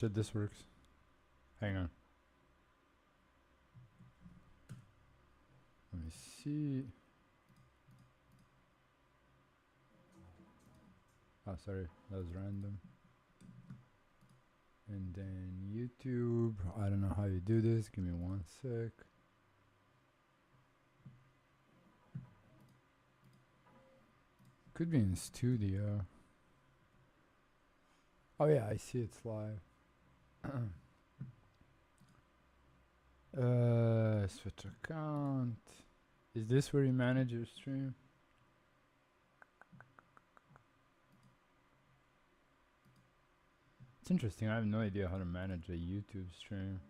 Shit, this works. Hang on. Let me see. Oh, sorry. That was random. And then YouTube. I don't know how you do this. Give me one sec. Could be in studio. Oh yeah, I see it's live. Switch account. Is this where you manage your stream? It's interesting. I have no idea how to manage a YouTube stream.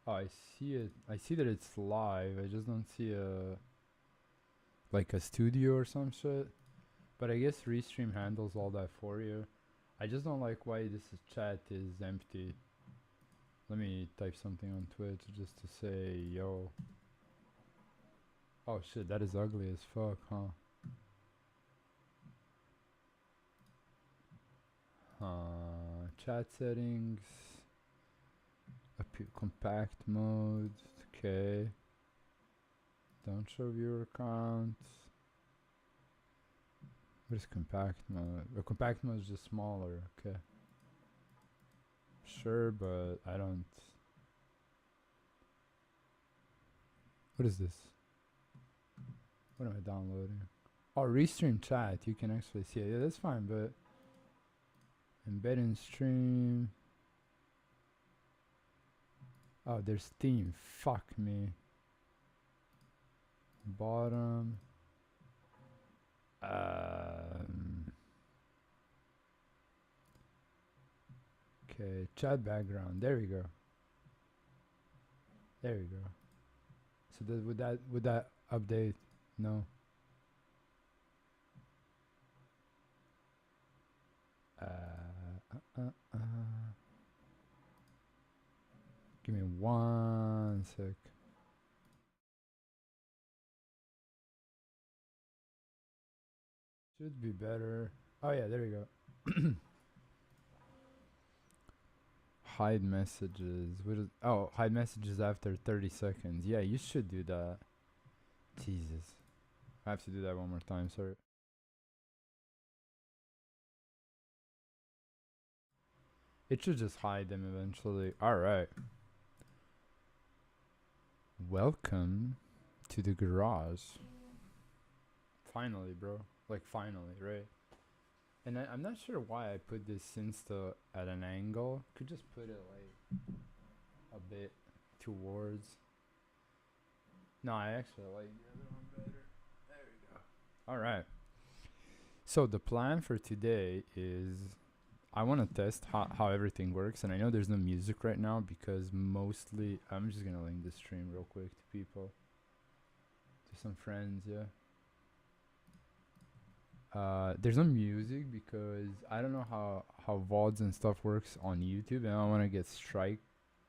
Oh, I see it. I see that it's live. I just don't see a like a studio or some shit. But I guess Restream handles all that for you. I just don't like why chat is empty. Let me type something on Twitch just to say yo. Oh shit, that is ugly as fuck, huh? Chat settings. Compact mode. Okay. Don't show viewer counts. What is compact mode? The compact mode is just smaller. Okay. Sure, but I don't. What is this? What am I downloading? Oh, Restream chat. You can actually see it. Yeah, that's fine, but embed in stream. Oh, there's theme. Fuck me. Bottom. Okay, chat background. There we go. There we go. So would that update? No. Give me one sec. Should be better. Oh yeah, there we go. Hide messages. Hide messages after 30 seconds. Yeah, you should do that. Jesus. I have to do that one more time, sorry. It should just hide them eventually. Alright. Welcome to the garage. Finally, bro. Like, finally, right? And I'm not sure why I put this Insta at an angle. Could just put it, like, a bit towards. No, I actually like the other one better. There we go. Alright. So, the plan for today is I want to test how everything works. And I know there's no music right now because mostly. I'm just going to link this stream real quick to people. To some friends, yeah. There's no music because I don't know how VODs and stuff works on YouTube, and I don't want to get strike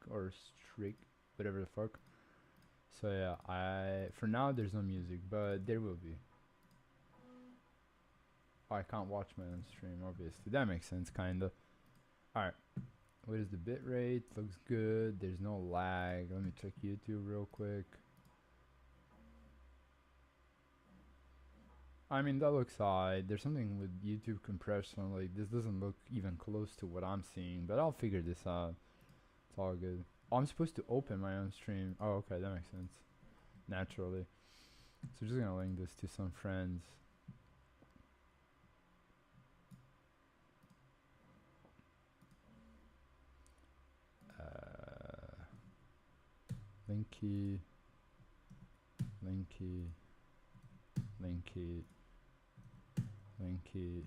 or strict, whatever the fuck. So yeah, for now there's no music, but there will be. Oh, I can't watch my own stream, obviously. That makes sense, kinda. All right. What is the bit rate? Looks good. There's no lag. Let me check YouTube real quick. I mean, that looks odd. There's something with YouTube compression. Like, this doesn't look even close to what I'm seeing, but I'll figure this out. It's all good. Oh, I'm supposed to open my own stream. Oh, okay, that makes sense. Naturally. So I'm just gonna link this to some friends. Linky, Linky, Linky, Linky.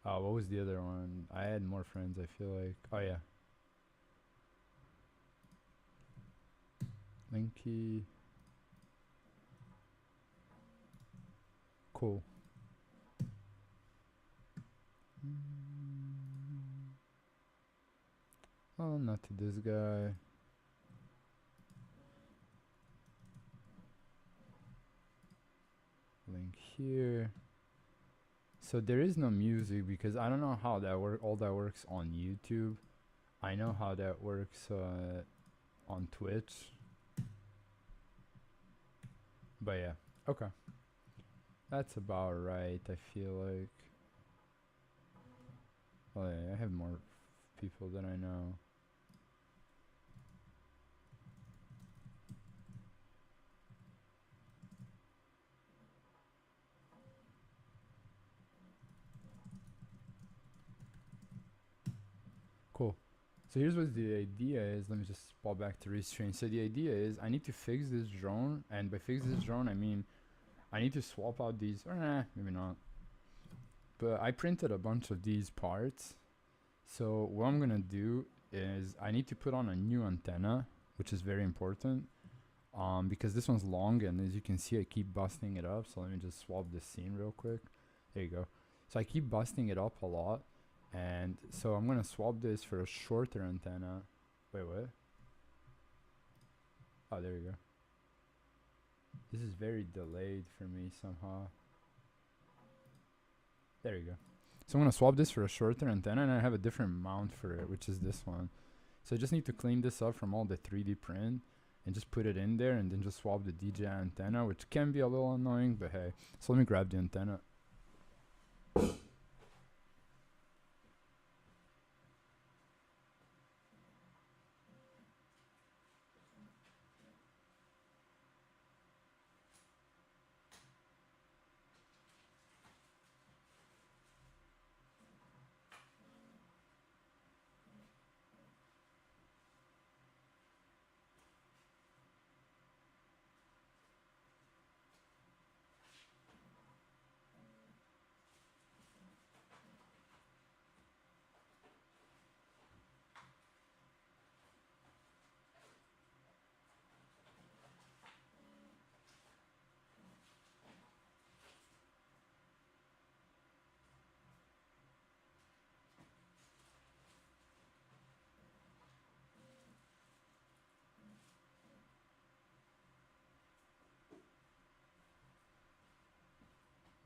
Oh, what was the other one? I had more friends, I feel like. Oh, yeah. Linky. Cool. Oh, not to this guy. Link here. So there is no music because I don't know how that all that works on YouTube. I know how that works on Twitch. But yeah, okay. That's about right, I feel like. Oh yeah, I have more people than I know. Cool. So here's what the idea is. Let me just pop back to Restream. So the idea is I need to fix this drone, and by fix this drone I mean I need to swap out these, or nah, maybe not. But I printed a bunch of these parts. So what I'm gonna do is I need to put on a new antenna, which is very important. Because this one's long, and as you can see I keep busting it up. So let me just swap this scene real quick. There you go. So I keep busting it up a lot, and so I'm gonna swap this for a shorter antenna. Wait, what? Oh, there you go. This is very delayed for me somehow. There you go. So I'm gonna swap this for a shorter antenna, and I have a different mount for it, which is this one. So I just need to clean this up from all the 3D print and just put it in there, and then just swap the DJI antenna, which can be a little annoying, but hey. So let me grab the antenna.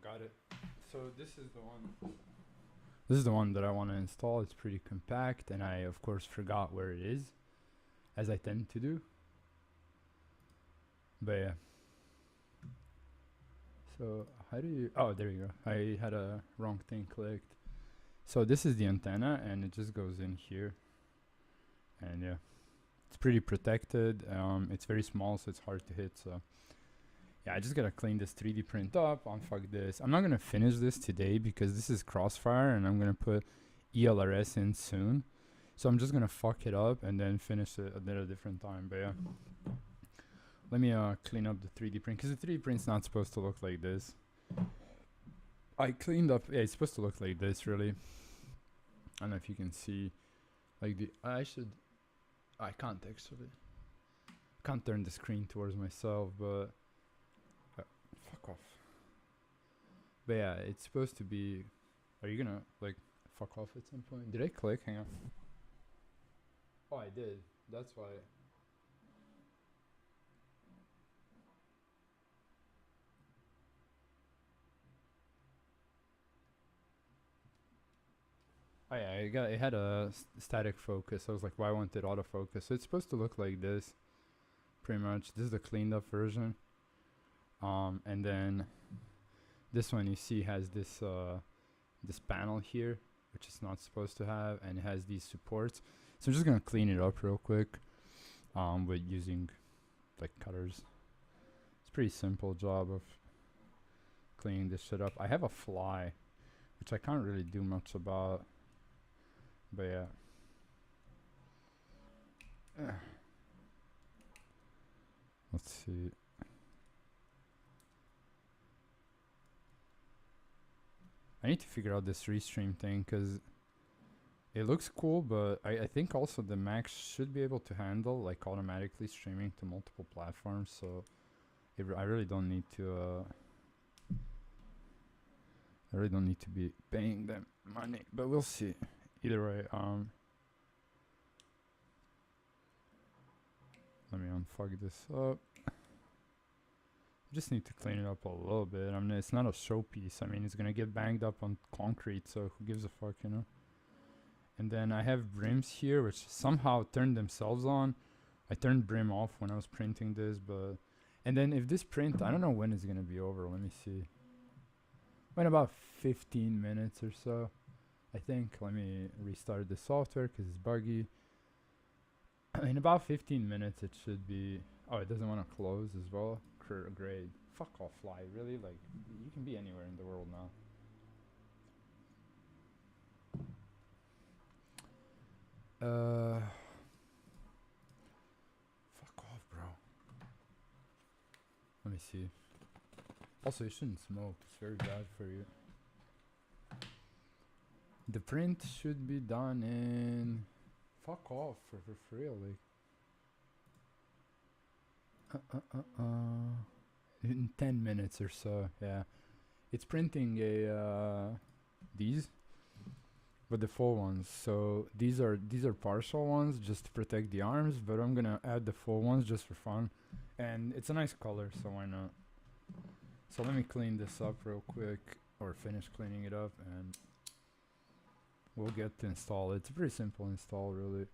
Got it. So this is the one. This is the one that I want to install. It's pretty compact, and I of course forgot where it is, as I tend to do. But yeah. So how do you? Oh, there you go. I had a wrong thing clicked. So this is the antenna, and it just goes in here. And yeah, it's pretty protected. It's very small, so it's hard to hit. So yeah, I just gotta clean this 3D print up. Unfuck this. I'm not gonna finish this today because this is Crossfire, and I'm gonna put ELRS in soon. So I'm just gonna fuck it up and then finish it at a different time. But yeah, let me clean up the 3D print, because the 3D print's not supposed to look like this. I cleaned up. Yeah, it's supposed to look like this, really. I don't know if you can see. Like I can't actually. Can't turn the screen towards myself, but fuck off. But yeah, it's supposed to be. Are you gonna like fuck off at some point? Did I click? Hang on. Oh, I did. That's why. Oh yeah, it had a static focus. I was like, why won't it autofocus? So it's supposed to look like this, pretty much. This is the cleaned up version. And then this one you see has this this panel here, which it's not supposed to have, and it has these supports. So I'm just gonna clean it up real quick, with using like cutters. It's a pretty simple job of cleaning this shit up. I have a fly, which I can't really do much about. But yeah. Let's see. I need to figure out this restream thing, because it looks cool, but I think also the Mac should be able to handle like automatically streaming to multiple platforms. So I really don't need to I really don't need to be paying them money, but we'll see. Either way, let me unfuck this up. Just need to clean it up a little bit. I mean, it's not a showpiece. I mean, it's gonna get banged up on concrete, so who gives a fuck, you know? And then I have brims here, which somehow turned themselves on. I turned brim off when I was printing this, but... And then if this print, I don't know when it's gonna be over. Let me see. In about 15 minutes or so, I think. Let me restart the software because it's buggy. In about 15 minutes, it should be... Oh, it doesn't want to close as well. Great. Fuck off, fly. Really? Like, you can be anywhere in the world now. Fuck off, bro. Let me see. Also, you shouldn't smoke. It's very bad for you. The print should be done in... Fuck off, for real, like... In 10 minutes or so, yeah. It's printing these, but the full ones. So these are partial ones just to protect the arms, but I'm gonna add the full ones just for fun. And it's a nice color, so why not? So let me clean this up real quick, or finish cleaning it up, and we'll get to install it. It's a pretty simple install, really.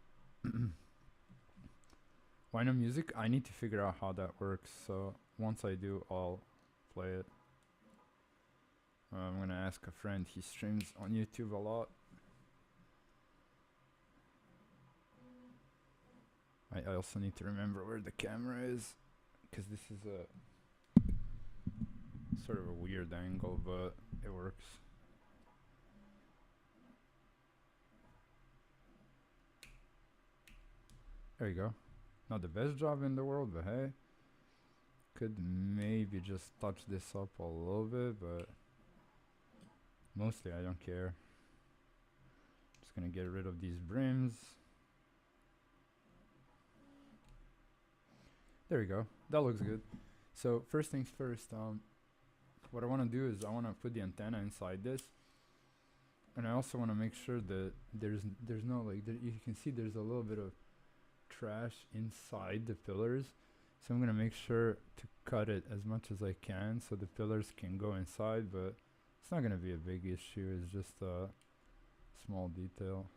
Why no music? I need to figure out how that works, so once I do, I'll play it. I'm gonna ask a friend. He streams on YouTube a lot. I also need to remember where the camera is, because this is a sort of a weird angle, but it works. There you go. Not the best job in the world, but hey. Could maybe just touch this up a little bit, but mostly I don't care. Just gonna get rid of these brims. There we go. That looks good. So first things first, what I want to do is I want to put the antenna inside this, and I also want to make sure that there's no like you can see there's a little bit of trash inside the pillars, so I'm gonna make sure to cut it as much as I can so the pillars can go inside, but it's not gonna be a big issue. It's just a small detail.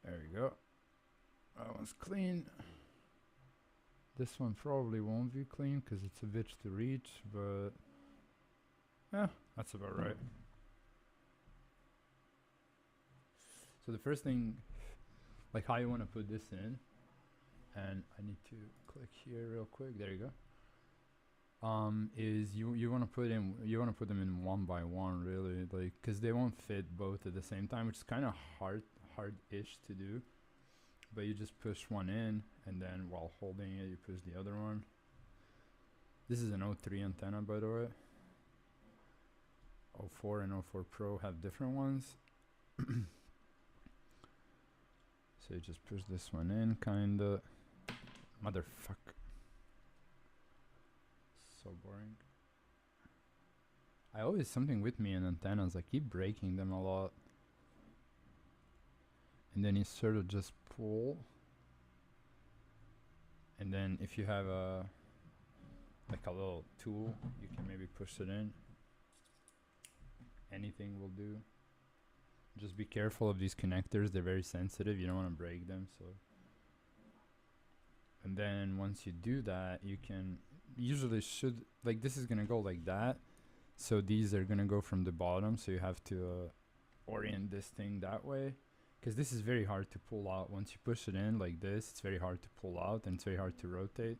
There we go. That one's clean. This one probably won't be clean because it's a bitch to reach, but yeah, that's about right. So the first thing, like how you want to put this in, and I need to click here real quick. There you go. Is you want to put them in one by one, really, like, because they won't fit both at the same time, which is kind of hard-ish to do. But you just push one in, and then while holding it, you push the other one. This is an O3 antenna, by the way. 04 and 04 Pro have different ones. So you just push this one in, kinda. Motherfucker. So boring. I always something with me in antennas. I keep breaking them a lot. And then you sort of just pull. And then if you have a little tool, you can maybe push it in. Anything will do. Just be careful of these connectors. They're very sensitive. You don't want to break them. So, and then once you do that, you can usually should like this is gonna go like that. So these are gonna go from the bottom. So you have to orient this thing that way, because this is very hard to pull out. Once you push it in like this, it's very hard to pull out, and it's very hard to rotate.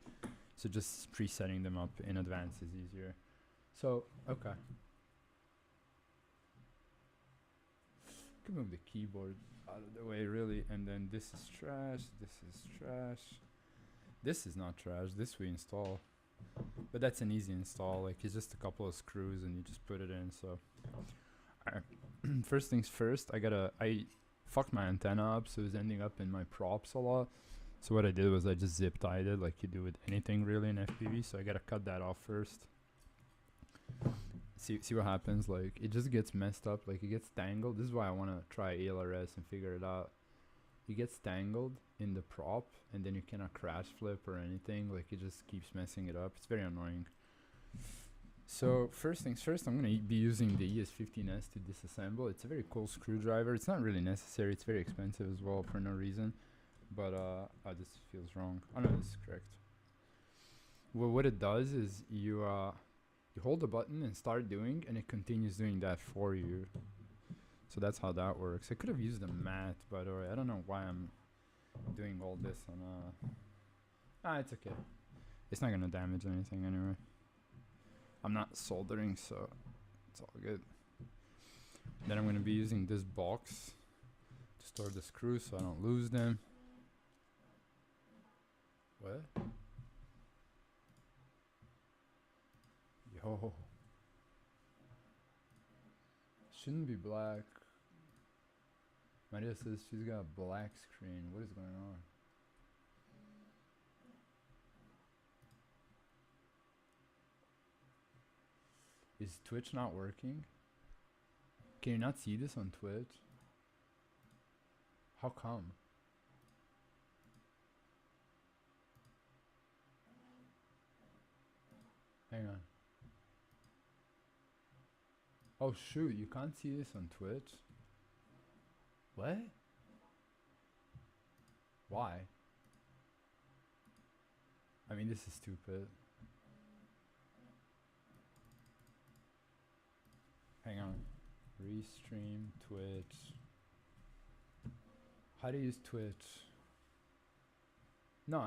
So just presetting them up in advance is easier. So okay. Can move the keyboard out of the way, really, and then this is trash, this is trash, this is not trash, this we install, but that's an easy install. Like, it's just a couple of screws and you just put it in. So first things first, I fucked my antenna up, so it was ending up in my props a lot. So what I did was I just zip tied it like you do with anything really in FPV. So I gotta cut that off first. See what happens. Like, it just gets messed up, like it gets tangled. This is why I want to try ALRS and figure it out. It gets tangled, in the prop, and then you cannot crash flip or anything. Like it just keeps messing it up. It's very annoying. So first things first, I'm gonna be using the ES15S to disassemble. It's a very cool screwdriver. It's not really necessary. It's very expensive as well for no reason. But oh, this feels wrong. Oh no, this is correct. Well, what it does is you hold the button and start doing, and it continues doing that for you. So that's how that works. I could have used a mat, by the way. I don't know why I'm doing all this on it's okay. It's not gonna damage anything anyway. I'm not soldering, so it's all good. Then I'm gonna be using this box to store the screws so I don't lose them. What? Yo. Shouldn't be black. Maria says she's got a black screen. What is going on? Is Twitch not working? Can you not see this on Twitch? How come? Hang on. Oh shoot, you can't see this on Twitch? What? Why? I mean, this is stupid. Hang on. Restream Twitch. How to use Twitch? No,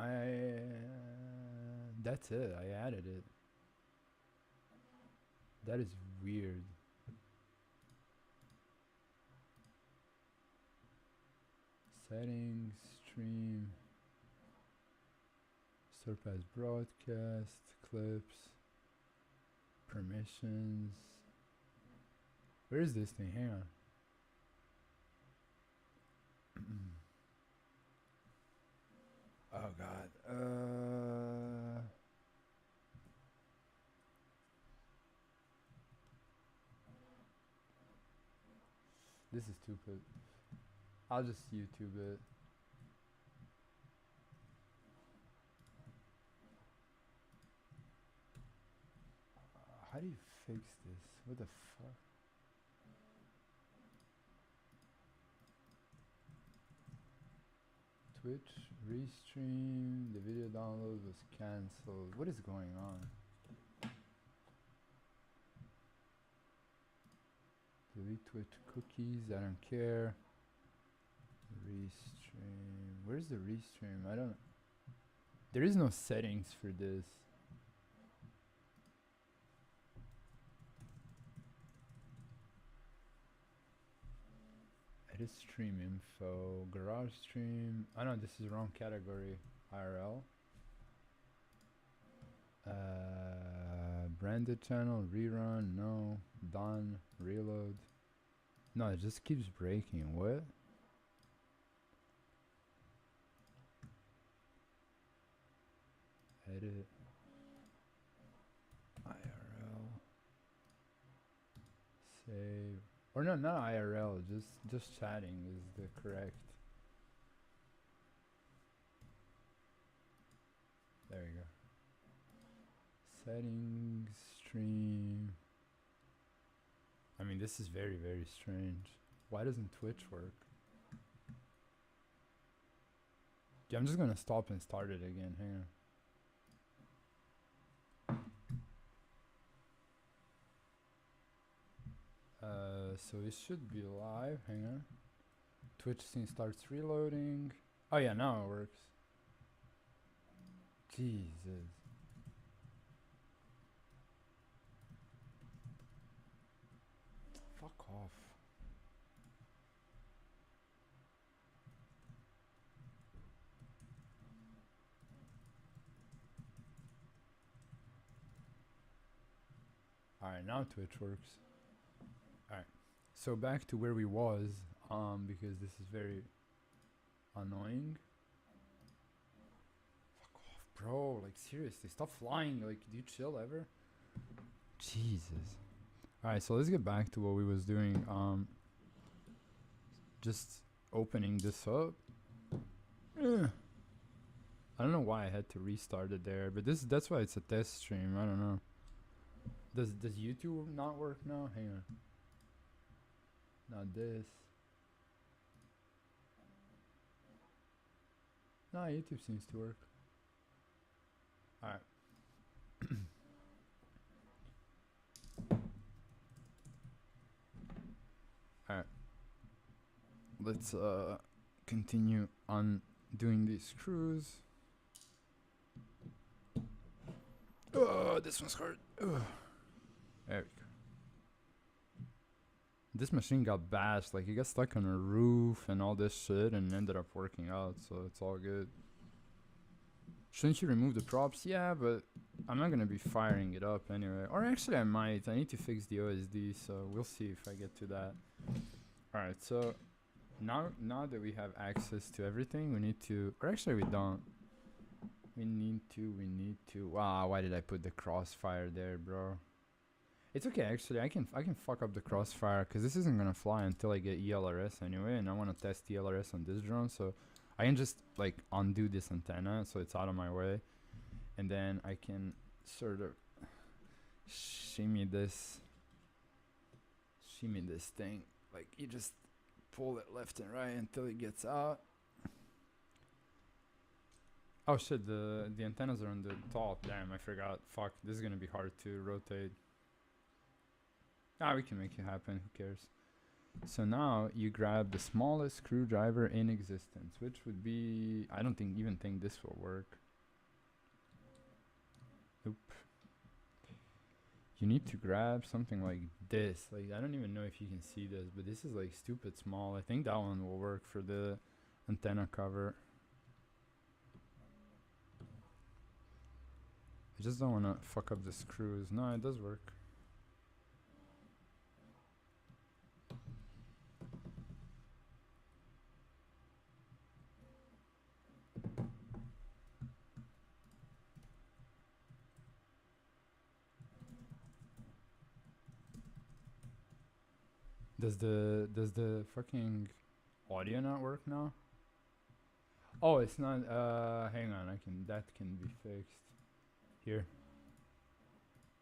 that's it. I added it. That is weird. Settings, stream, surpass broadcast, clips, permissions. Where is this thing? Hang on. Oh god. This is stupid. I'll just YouTube it. How do you fix this? What the fuck? Twitch restream. The video download was cancelled. What is going on? Delete Twitch cookies. I don't care. Restream. Where's the restream? I don't. There is no settings for this. Edit stream info. Garage stream. Oh no, this is wrong category. IRL. Branded channel. Rerun. No. Done. Reload. No, it just keeps breaking. What? Edit. IRL. Save. Or no, not IRL. Just chatting is the correct. There you go. Settings. Stream. I mean, this is very, very strange. Why doesn't Twitch work? Yeah, I'm just gonna stop and start it again. Hang on. So it should be live. Hang on. Twitch scene starts reloading. Oh yeah, now it works. Jesus. Fuck off. Alright, now Twitch works. Alright. So back to where we was, because this is very annoying. Fuck off, bro. Like, seriously, stop flying. Like, do you chill ever? Jesus. Alright, so let's get back to what we was doing. Just opening this up. Eh, I don't know why I had to restart it there, but that's why it's a test stream. I don't know. Does YouTube not work now? Hang on. Not this. Nah, YouTube seems to work. Alright. Alright. Let's continue on doing these screws. Oh, this one's hard. Ugh. There we go. This machine got bashed, like it got stuck on a roof and all this shit and ended up working out, so it's all good. Shouldn't you remove the props? Yeah, but I'm not gonna be firing it up anyway. Or actually I might. I need to fix the OSD, so we'll see if I get to that. Alright, so now that we have access to everything, we need to, or actually we don't. We need to, wow, why did I put the crossfire there, bro? It's okay, actually, I can fuck up the crossfire, because this isn't gonna fly until I get ELRS anyway, and I want to test ELRS on this drone, so I can just, like, undo this antenna, so it's out of my way, and then I can sort of shimmy this thing, like, you just pull it left and right until it gets out. Oh shit, the antennas are on the top. Damn, I forgot. Fuck, this is gonna be hard to rotate. Ah, we can make it happen, who cares. So now you grab the smallest screwdriver in existence, which would be, I don't even think this will work. Nope. You need to grab something like this. Like, I don't even know if you can see this, but this is like stupid small. I think that one will work for the antenna cover. I just don't want to fuck up the screws. No, it does work. Does the fucking audio not work now? Oh, it's not. Hang on. That can be fixed. Here.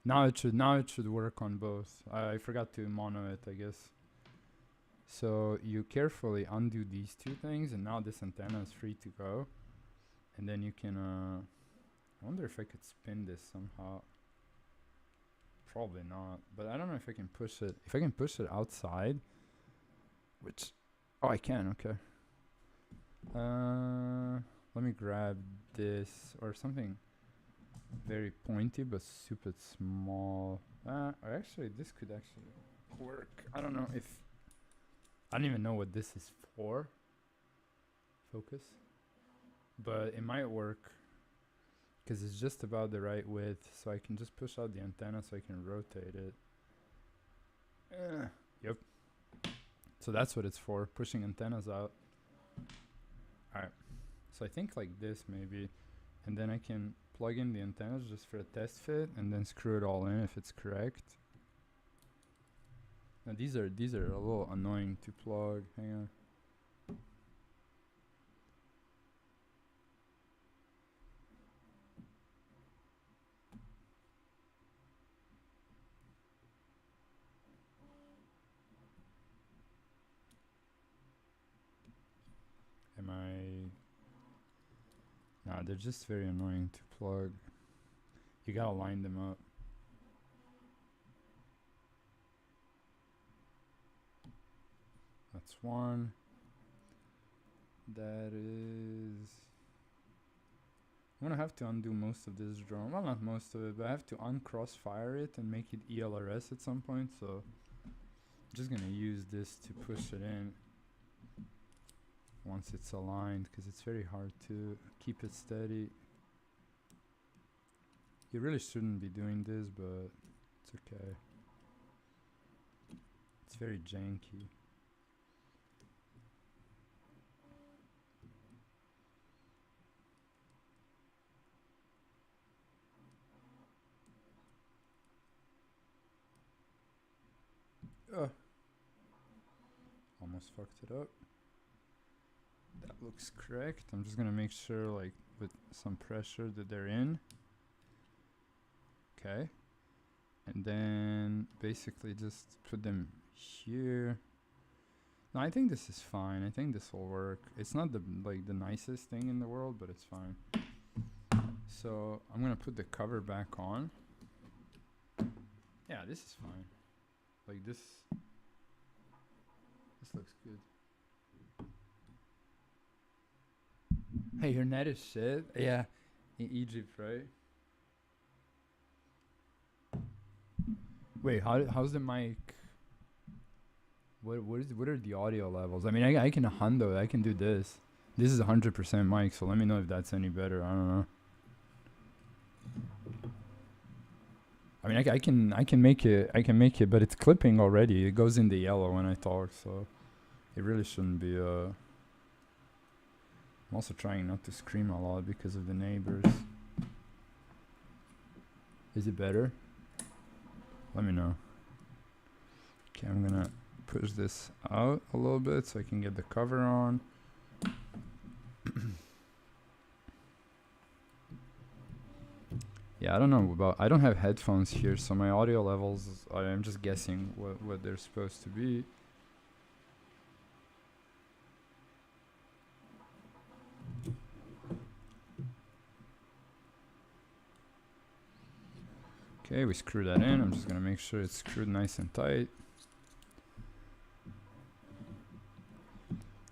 Now it should work on both. I forgot to mono it, I guess. So you carefully undo these two things, and now this antenna is free to go. And then you can. I wonder if I could spin this somehow. Probably not, but I don't know if I can push it. If I can push it outside, which, oh, I can. Okay. Let me grab this or something very pointy but stupid small. Or actually, this could actually work. I don't know if, I don't even know what this is for. Focus, but it might work. Because it's just about the right width, so I can just push out the antenna so I can rotate it. Yep. So that's what it's for, pushing antennas out. Alright. So I think like this maybe. And then I can plug in the antennas just for a test fit and then screw it all in if it's correct. Now these are a little annoying to plug. Hang on. Nah, they're just very annoying to plug. You gotta line them up. That's one. That is... I'm gonna have to undo most of this drone. Well, not most of it, but I have to uncrossfire it and make it ELRS at some point, so I'm just gonna use this to push it in once it's aligned, because it's very hard to keep it steady. You really shouldn't be doing this, but it's okay. It's very janky. Almost fucked it up. That looks correct. I'm just gonna make sure, like, with some pressure that they're in. Okay. And then basically just put them here. No, I think this is fine. I think this will work. It's not the nicest thing in the world, but it's fine. So I'm gonna put the cover back on. Yeah, this is fine. Like this looks good. Hey, your net is shit. Yeah, in Egypt, right? Wait, how's the mic? What are the audio levels? I mean, I can handle it. I can do this. This is 100% mic, so let me know if that's any better. I don't know. I mean, I can make it, but it's clipping already. It goes in the yellow when I talk, so it really shouldn't be. I'm also trying not to scream a lot because of the neighbors. Is it better? Let me know. Okay, I'm gonna push this out a little bit so I can get the cover on. Yeah, I don't know about. I don't have headphones here, so my audio levels. I'm just guessing what they're supposed to be. Okay, we screw that in. I'm just gonna make sure it's screwed nice and tight.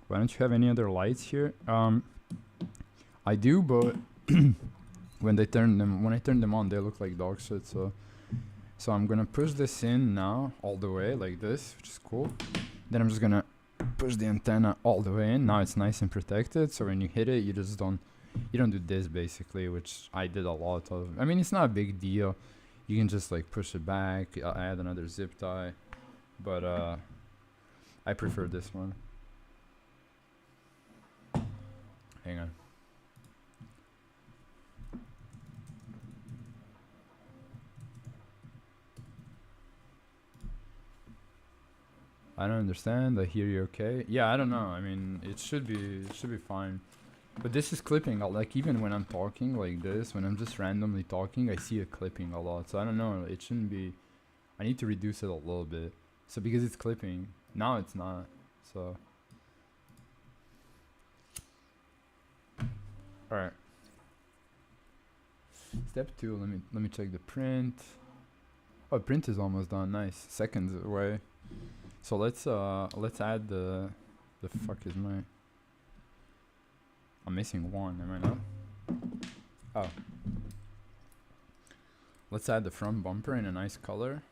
Why don't you have any other lights here? I do, but when I turn them on, they look like dog shit. So I'm gonna push this in now all the way like this, which is cool. Then I'm just gonna push the antenna all the way in. Now it's nice and protected. So when you hit it, you don't do this basically, which I did a lot of. I mean, it's not a big deal. You can just like push it back, add another zip tie, but I prefer this one. Hang on. I don't understand. I hear you okay. Yeah, I don't know. I mean, it should be fine. But this is clipping. Like even when I'm talking like this, when I'm just randomly talking, I see it clipping a lot. So I don't know. It shouldn't be. I need to reduce it a little bit. So because it's clipping, now it's not. So. All right. Step 2. Let me check the print. Oh, print is almost done. Nice. Seconds away. So let's add the fuck is my. I'm missing one, am I not? Oh. Let's add the front bumper in a nice color.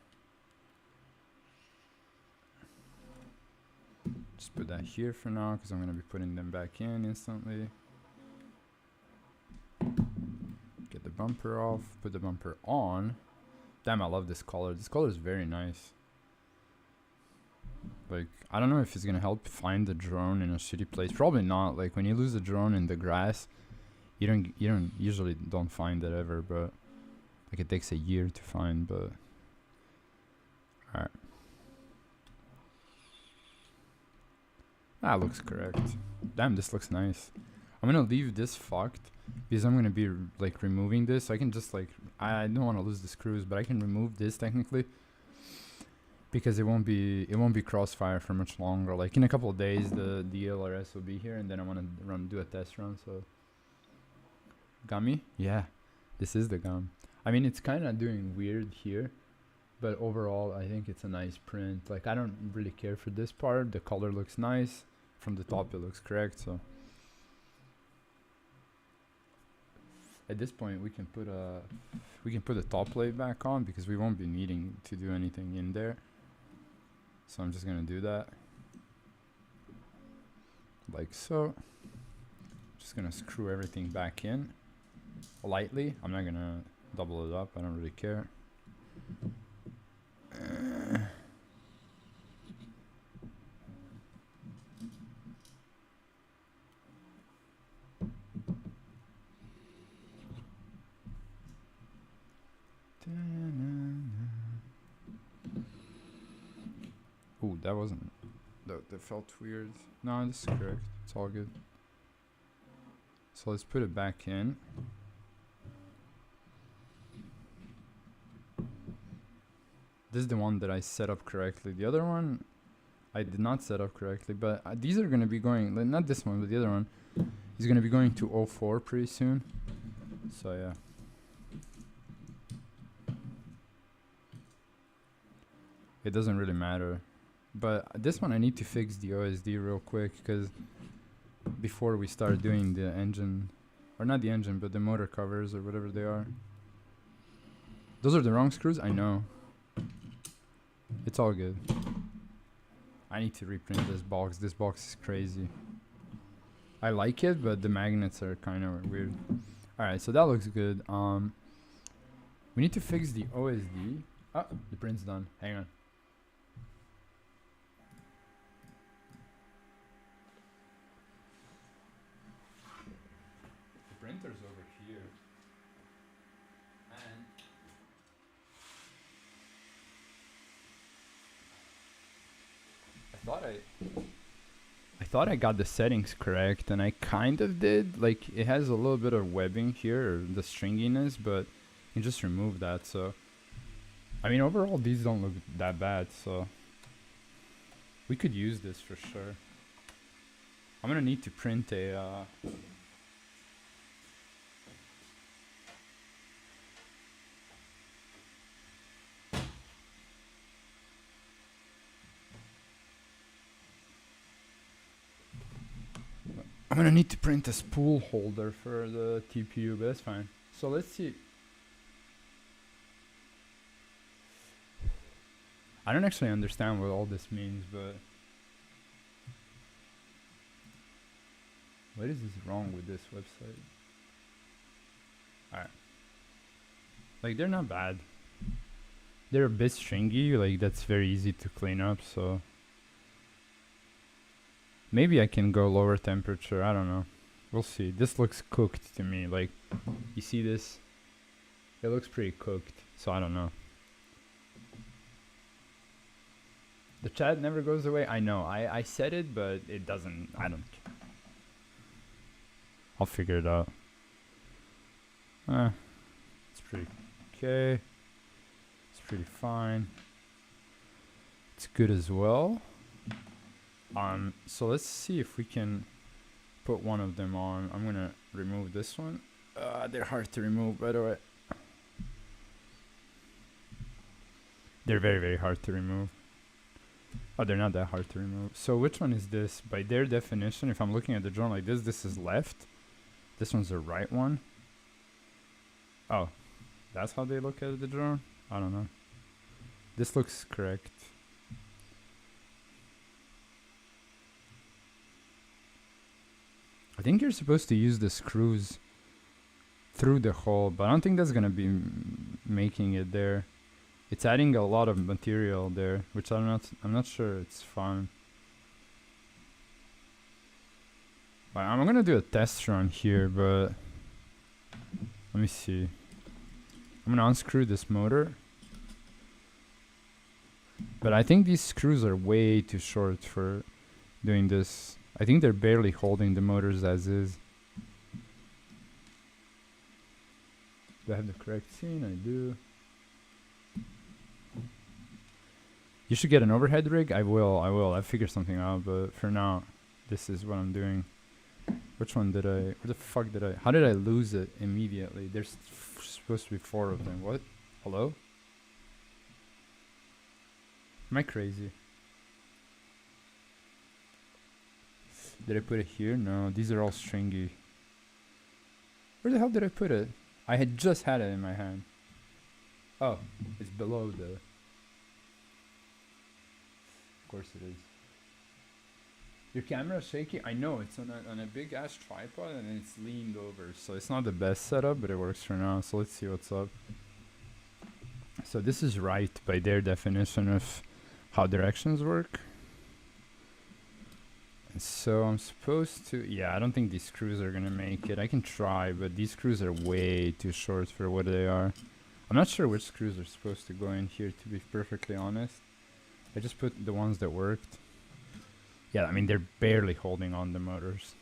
Just put that here for now because I'm going to be putting them back in instantly. Get the bumper off, put the bumper on. Damn, I love this color. This color is very nice. Like, I don't know if it's gonna help find the drone in a shitty place. Probably not. Like, when you lose the drone in the grass, you don't usually don't find it ever. But like, it takes a year to find. But all right, that looks correct. Damn, this looks nice. I'm gonna leave this fucked because I'm gonna be like removing this. I can just like I don't want to lose the screws, but I can remove this technically. Because it won't be Crossfire for much longer. Like in a couple of days, the DLRS will be here, and then I want to do a test run. So, gummy, yeah, this is the gum. I mean, it's kind of doing weird here, but overall, I think it's a nice print. Like I don't really care for this part. The color looks nice from the top. It looks correct. So at this point, we can put a top plate back on because we won't be needing to do anything in there. So I'm just gonna do that like so. Just gonna screw everything back in lightly. I'm not gonna double it up. I don't really care. Ooh, that wasn't. That felt weird. No, this is correct. It's all good. So let's put it back in. This is the one that I set up correctly. The other one I did not set up correctly, but these are going to be going, not this one, but the other one is going to be going to 04 pretty soon. So yeah. It doesn't really matter. But this one I need to fix the OSD real quick, because before we start doing the engine, or not the engine, but the motor covers or whatever they are. Those are the wrong screws? I know. It's all good. I need to reprint this box. This box is crazy. I like it, but the magnets are kind of weird. Alright, so that looks good. We need to fix the OSD. Ah, the print's done. Hang on. The printer's over here. And I thought I got the settings correct, and I kind of did. Like, it has a little bit of webbing here, or the stringiness, but you can just remove that. So I mean, overall these don't look that bad, so we could use this for sure. I'm gonna need to print a I'm gonna need to print a spool holder for the TPU, but that's fine. So let's see. I don't actually understand what all this means, but what is wrong with this website? Alright. Like, they're not bad. They're a bit stringy, like that's very easy to clean up, so maybe I can go lower temperature, I don't know. We'll see. This looks cooked to me, like, you see this? It looks pretty cooked, so I don't know. The chat never goes away. I know, I said it, but it doesn't, I don't care. I'll figure it out. It's pretty okay. It's pretty fine. It's good as well. So let's see if we can put one of them on. I'm gonna remove this one. They're hard to remove, by the way. They're very, very hard to remove. Oh, they're not that hard to remove. So which one is this? By their definition, if I'm looking at the drone like this, this is left. This one's the right one. Oh, that's how they look at the drone? I don't know. This looks correct. I think you're supposed to use the screws through the hole, but I don't think that's gonna be making it there. It's adding a lot of material there, which I'm not sure it's fun. But I'm gonna do a test run here, but let me see. I'm gonna unscrew this motor. But I think these screws are way too short for doing this. I think they're barely holding the motors as is. Do I have the correct scene? I do. You should get an overhead rig. I will. I figure something out, but for now, this is what I'm doing. Which one did I? Where the fuck did I? How did I lose it immediately? There's supposed to be 4 of them. What? Hello? Am I crazy? Did I put it here? No, these are all stringy. Where the hell did I put it? I had just had it in my hand. Oh, it's below the... Of course it is. Your camera is shaky? I know, it's on a big ass tripod and it's leaned over. So it's not the best setup, but it works for now. So let's see what's up. So this is right by their definition of how directions work. So I'm supposed to, yeah, I don't think these screws are gonna make it. I can try, but these screws are way too short for what they are. I'm not sure which screws are supposed to go in here, to be perfectly honest. I just put the ones that worked. Yeah, I mean, they're barely holding on the motors.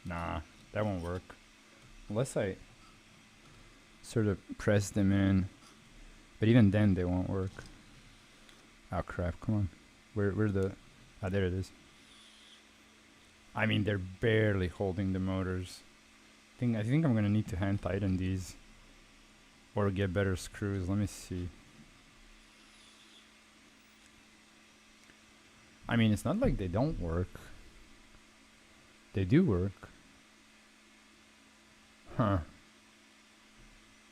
Nah, that won't work. Unless I sort of press them in. But even then, they won't work. Oh crap, come on. Where the... Ah, there it is. I mean, they're barely holding the motors. I think I'm gonna need to hand tighten these. Or get better screws. Let me see. I mean, it's not like they don't work. They do work. Huh.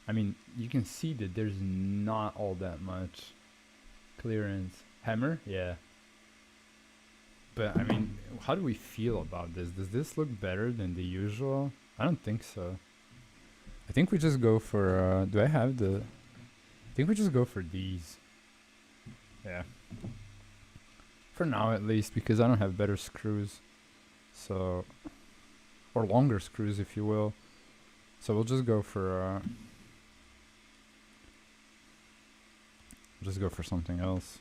I mean, you can see that there's not all that much clearance. Hammer? Yeah. But, I mean, how do we feel about this? Does this look better than the usual? I don't think so. I think we just go for, do I have the... I think we just go for these. Yeah. For now, at least, because I don't have better screws. So... Or longer screws, if you will. So we'll just go for, just go for something else.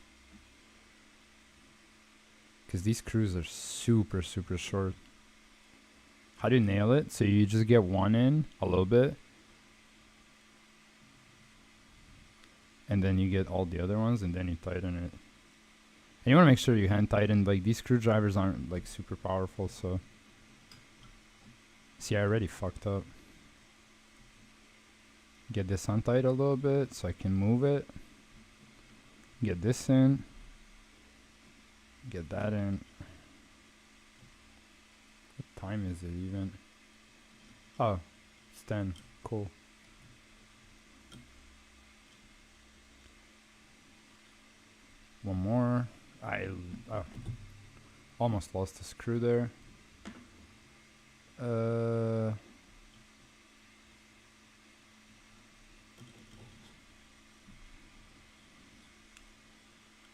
Because these screws are super, super short. How do you nail it? So you just get one in, a little bit. And then you get all the other ones, and then you tighten it. And you want to make sure you hand tighten. Like, these screwdrivers aren't, like, super powerful, so... See, I already fucked up. Get this untied a little bit, so I can move it. Get this in. Get that in. What time is it even? Oh, it's 10. Cool. One more. Almost lost a screw there.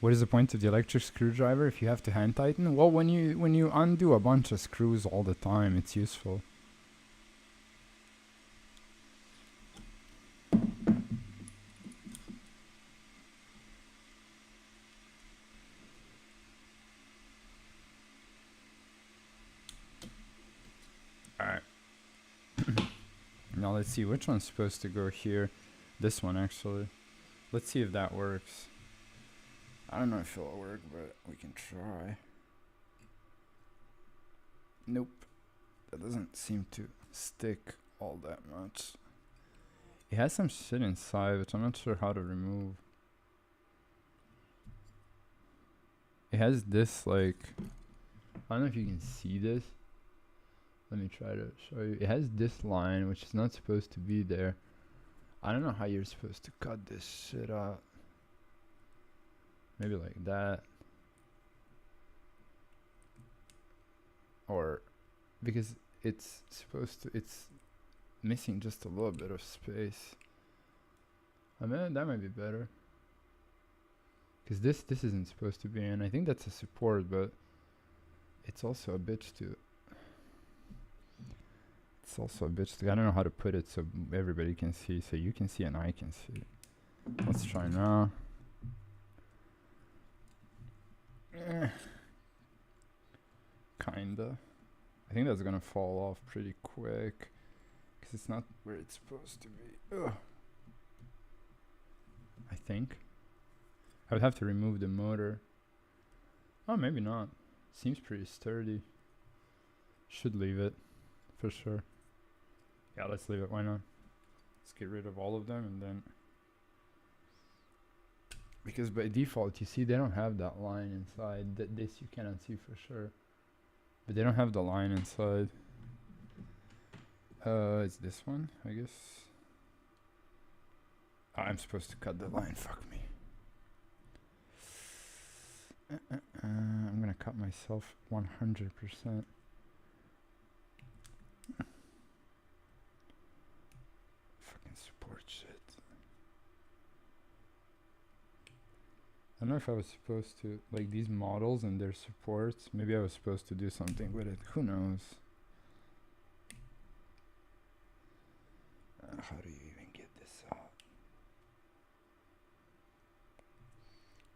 What is the point of the electric screwdriver if you have to hand tighten? Well, when you undo a bunch of screws all the time, it's useful. Alright. Now let's see which one's supposed to go here. This one, actually. Let's see if that works. I don't know if it'll work, but we can try. Nope. That doesn't seem to stick all that much. It has some shit inside, which I'm not sure how to remove. It has this, like... I don't know if you can see this. Let me try to show you. It has this line, which is not supposed to be there. I don't know how you're supposed to cut this shit out. Maybe like that. Or because it's supposed to, it's missing just a little bit of space. I mean, that might be better. Because this isn't supposed to be in. I think that's a support, but it's also a bitch to... It's also a bitch to... I don't know how to put it so everybody can see. So you can see and I can see. Let's try now. Kinda. I think that's gonna fall off pretty quick. Because it's not where it's supposed to be. Ugh. I think. I would have to remove the motor. Oh, maybe not. Seems pretty sturdy. Should leave it. For sure. Yeah, let's leave it. Why not? Let's get rid of all of them and then... Because by default, you see, they don't have that line inside. This you cannot see for sure. But they don't have the line inside. It's this one, I guess. Oh, I'm supposed to cut the line. Fuck me. I'm gonna cut myself 100%. Fucking support shit. I don't know if I was supposed to, like these models and their supports, maybe I was supposed to do something with it. Who knows? How do you even get this out?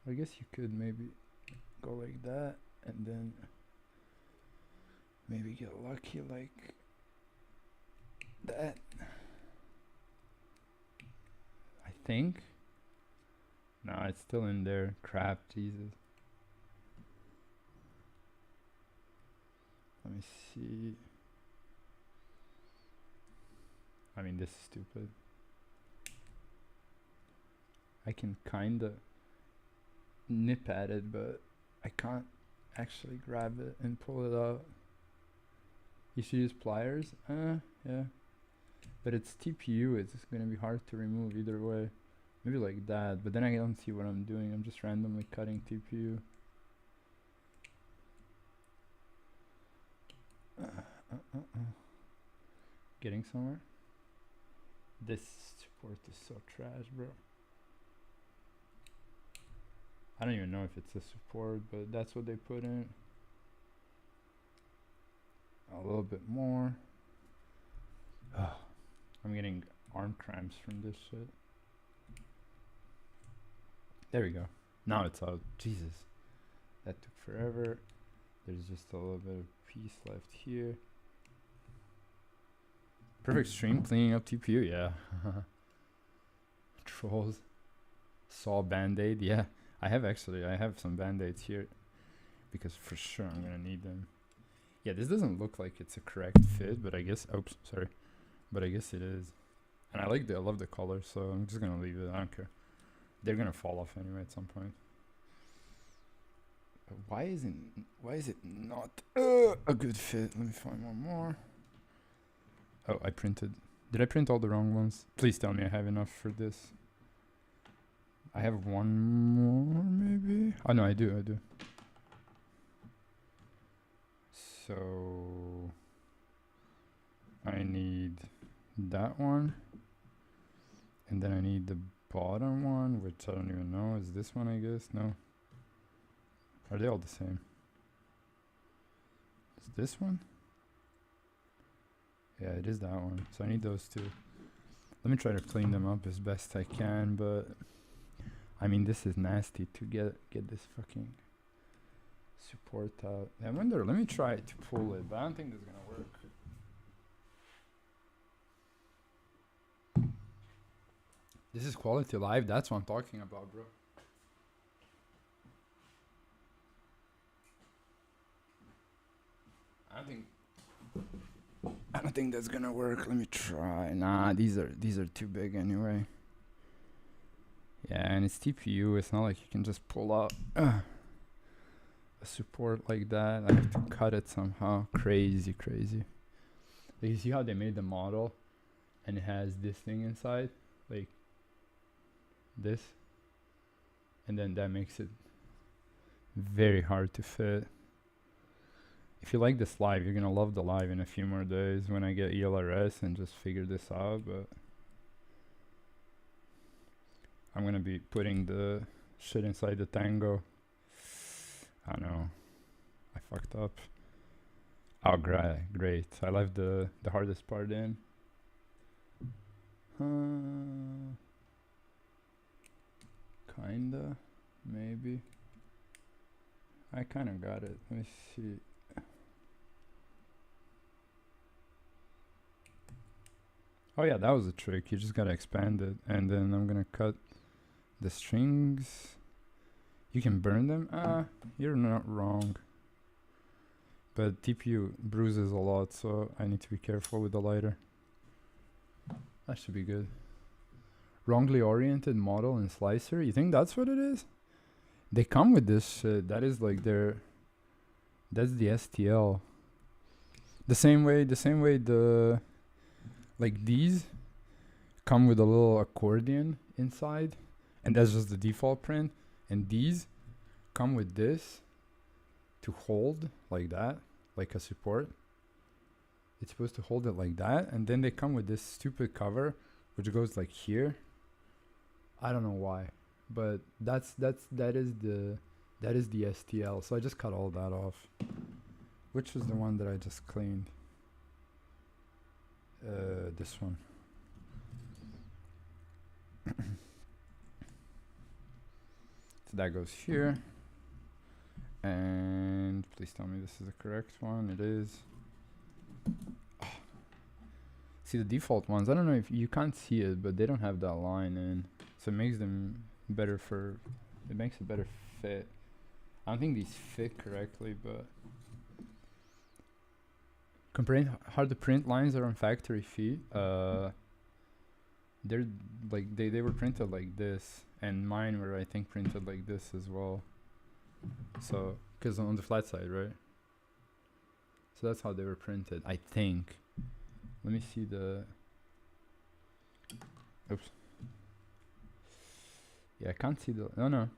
I guess you could maybe go like that and then maybe get lucky like that. I think. No, it's still in there. Crap, Jesus. Let me see. I mean, this is stupid. I can kinda nip at it, but I can't actually grab it and pull it out. You should use pliers? Yeah. But it's TPU, it's gonna be hard to remove either way. Maybe like that, but then I don't see what I'm doing. I'm just randomly cutting TPU. Getting somewhere? This support is so trash, bro. I don't even know if it's a support, but that's what they put in. A little bit more. I'm getting arm cramps from this shit. There we go. Now it's out. Jesus. That took forever. There's just a little bit of piece left here. Perfect stream cleaning up TPU, yeah. Trolls. Saw band-aid, yeah. I have some band-aids here. Because for sure I'm gonna need them. Yeah, this doesn't look like it's a correct fit, but I guess, oops, sorry. But I guess it is. And I love the color, so I'm just gonna leave it, I don't care. They're gonna fall off anyway at some point. Why is it not a good fit? Let me find one more. Oh, did I print all the wrong ones? Please tell me I have enough for this. I have one more maybe? Oh no, I do. So I need that one. And then I need the bottom one, which I don't even know. Is this one, I guess? No. Are they all the same? Is this one? Yeah, it is that one. So I need those two. Let me try to clean them up as best I can, but I mean, this is nasty to get this fucking support out. I wonder, let me try to pull it, but I don't think this is gonna work. This is quality live, that's what I'm talking about, bro. I don't think that's gonna work. Let me try. Nah, these are too big anyway. Yeah, and it's TPU. It's not like you can just pull out a support like that. I have to cut it somehow. Crazy. Like, you see how they made the model, and it has this thing inside, like this, and then that makes it very hard to fit. If you like this live, you're gonna love the live in a few more days when I get ELRS and just figure this out, but I'm gonna be putting the shit inside the Tango. I know. I fucked up. Oh, great. I left the hardest part in. Kinda. Maybe. I kinda got it. Let me see. Oh yeah, that was a trick. You just gotta expand it. And then I'm gonna cut the strings. You can burn them? You're not wrong. But TPU bruises a lot, so I need to be careful with the lighter. That should be good. Wrongly oriented model and slicer? You think that's what it is? They come with this shit. That is like that's the STL. The same way like these come with a little accordion inside, and that's just the default print. And these come with this to hold like that, like a support. It's supposed to hold it like that, and then they come with this stupid cover which goes like here. I don't know why, but that is the STL. So I just cut all that off. Which was the one that I just cleaned? This one. So that goes here. And please tell me this is the correct one. It is. See the default ones. I don't know if you can't see it, but they don't have that line in, so it makes them better for. It makes a better fit. I don't think these fit correctly, but comparing how the print lines are on factory feet, they're like they were printed like this, and mine were I think printed like this as well. So, cause on the flat side, right? So that's how they were printed, I think. Let me see the. Oops. Yeah, I can't see the. No.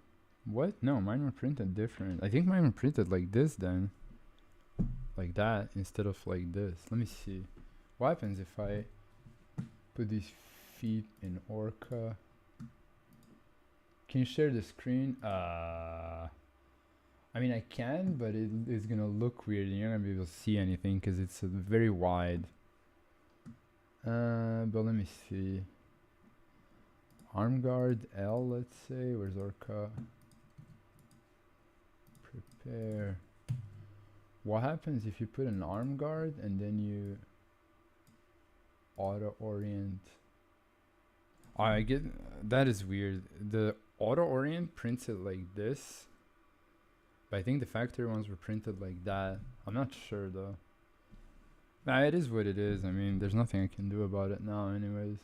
What? No, mine were printed different. I think mine were printed like this then. Like that instead of like this. Let me see. What happens if I put these feet in Orca? Can you share the screen? I mean, I can, but it is gonna look weird and you're not gonna be able to see anything because it's very wide. But let me see. Arm guard L, let's say. Where's Orca? Prepare. What happens if you put an arm guard and then you auto orient? I get that is weird. The auto orient prints it like this, but I think the factory ones were printed like that. I'm not sure though. Nah, it is what it is. I mean, there's nothing I can do about it now anyways.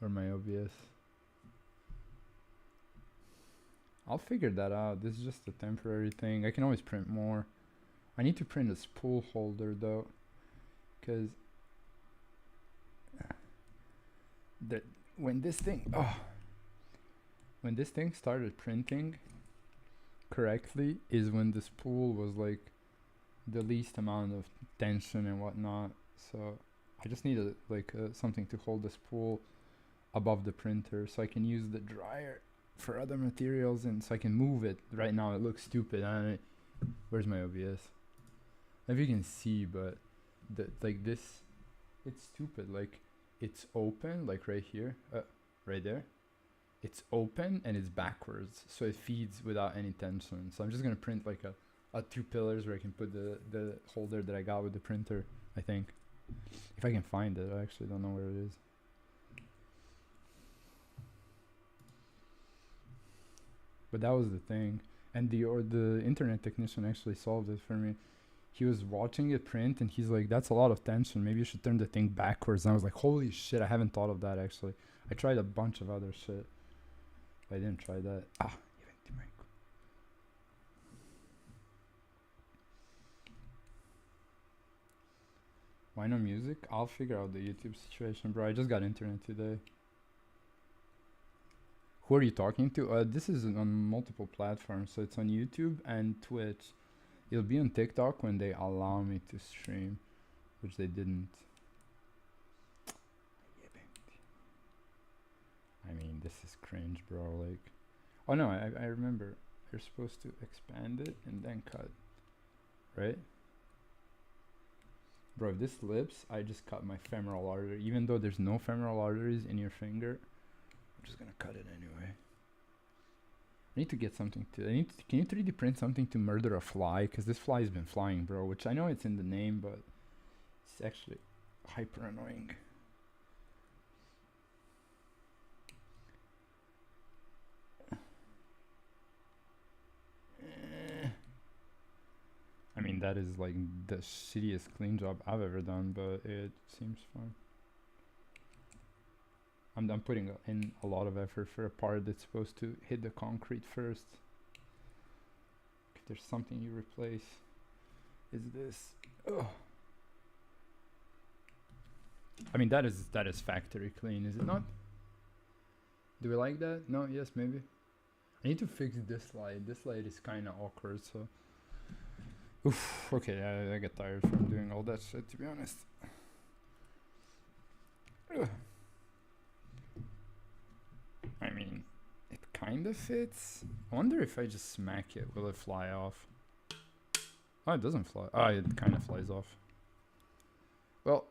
Or my OBS. I'll figure that out. This is just a temporary thing. I can always print more. I need to print a spool holder though, because when this thing started printing correctly is when the spool was like the least amount of tension and whatnot. So I just need something to hold the spool above the printer so I can use the dryer for other materials and so I can move it. Right now it looks stupid. Where's my OBS? If you can see, but this, it's stupid. Like it's open, like right here, right there. It's open and it's backwards, so it feeds without any tension. So I'm just gonna print like a 2 pillars where I can put the holder that I got with the printer. I think, if I can find it. I actually don't know where it is. But that was the thing, and the internet technician actually solved it for me. He was watching it print and he's like, that's a lot of tension, maybe you should turn the thing backwards. And I was like, holy shit, I haven't thought of that actually. I tried a bunch of other shit, but I didn't try that. Why no music? I'll figure out the YouTube situation, bro. I just got internet today. Who are you talking to? This is on multiple platforms, so it's on YouTube and Twitch. It'll be on TikTok when they allow me to stream, which they didn't. I mean, this is cringe, bro. Like, oh no, I remember. You're supposed to expand it and then cut, right? Bro, if this slips, I just cut my femoral artery. Even though there's no femoral arteries in your finger, I'm just gonna cut it anyway. I need to get something to. Can you 3D print something to murder a fly? Because this fly has been flying, bro. Which I know it's in the name, but it's actually hyper annoying. I mean, that is like the shittiest clean job I've ever done, but it seems fun. I'm putting in a lot of effort for a part that's supposed to hit the concrete first. If there's something you replace, is this. Ugh. I mean, that is factory clean, is it not? Do we like that? No? Yes, maybe. I need to fix this light. This light is kind of awkward, so. Oof. Okay, I get tired from doing all that shit, to be honest. Ugh. I mean, it kind of fits. I wonder if I just smack it, will it fly off? Oh, it doesn't fly. Oh, it kind of flies off. Well,